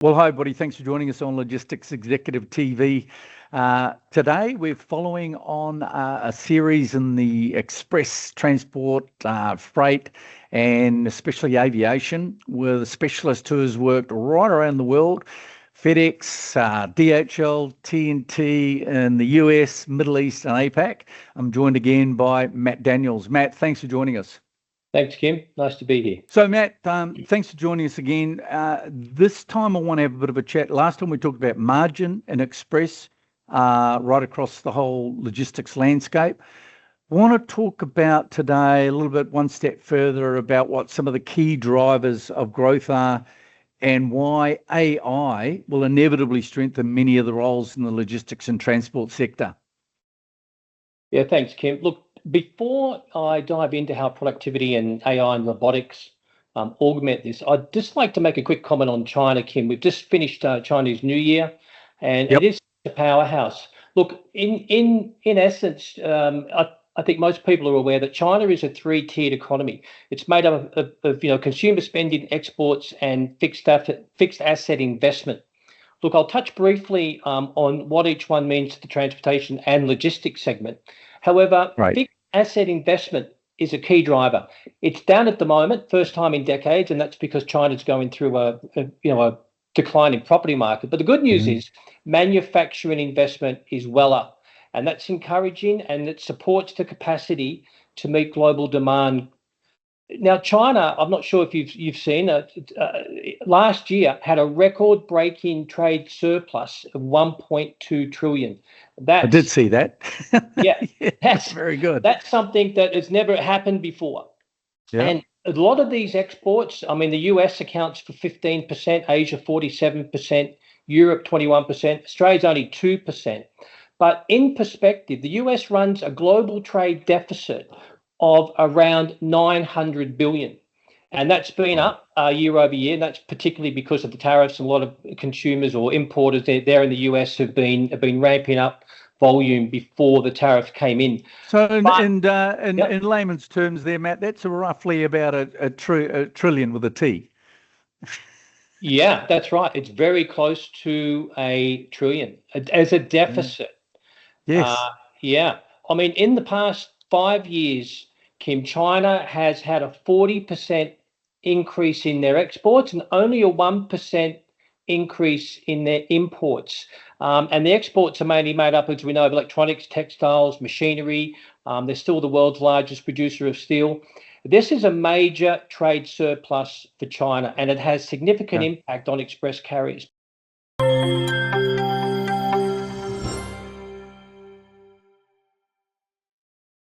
Well, hi, everybody. Thanks for joining us on Logistics Executive TV. Today, we're following on a series in the express transport, freight, and especially aviation, with a specialist who has worked right around the world. FedEx, DHL, TNT in the US, Middle East, and APAC. I'm joined again by Matt Daniels. Matt, thanks for joining us. Thanks, Kim. Nice to be here. So, Matt, thanks for joining us again. This time I want to have a bit of a chat. Last time we talked about margin and express right across the whole logistics landscape. I want to talk about today a little bit one step further about what some of the key drivers of growth are and why AI will inevitably strengthen many of the roles in the logistics and transport sector. Yeah, thanks, Kim. Look, before I dive into how productivity and AI and robotics augment this, I'd just like to make a quick comment on China, Kim. We've just finished Chinese New Year, and It is a powerhouse. Look, in essence, I think most people are aware that China is a three-tiered economy. It's made up of consumer spending, exports, and fixed asset investment. Look, I'll touch briefly on what each one means to the transportation and logistics segment. However, fixed asset investment is a key driver. It's down at the moment, first time in decades, and that's because China's going through a decline in property market. But the good news is manufacturing investment is well up, and that's encouraging, and it supports the capacity to meet global demand. Now, China, I'm not sure if you've seen last year had a record-breaking trade surplus of 1.2 trillion. I did see that. Yeah, that's very good. That's something that has never happened before. Yeah. And a lot of these exports, I mean, the US accounts for 15%, Asia 47%, Europe 21%, Australia's only 2%. But in perspective, the US runs a global trade deficit of around 900 billion. And that's been up year over year. And that's particularly because of the tariffs. And a lot of consumers or importers there in the US have been ramping up volume before the tariff came in. So in layman's terms there, Matt, that's roughly about a trillion with a T. Yeah, that's right. It's very close to a trillion as a deficit. Yes. Yeah. I mean, in the past 5 years, Kim, China has had a 40% increase in their exports and only a 1% increase in their imports. And the exports are mainly made up, as we know, of electronics, textiles, machinery. They're still the world's largest producer of steel. This is a major trade surplus for China, and it has significant impact on express carriers.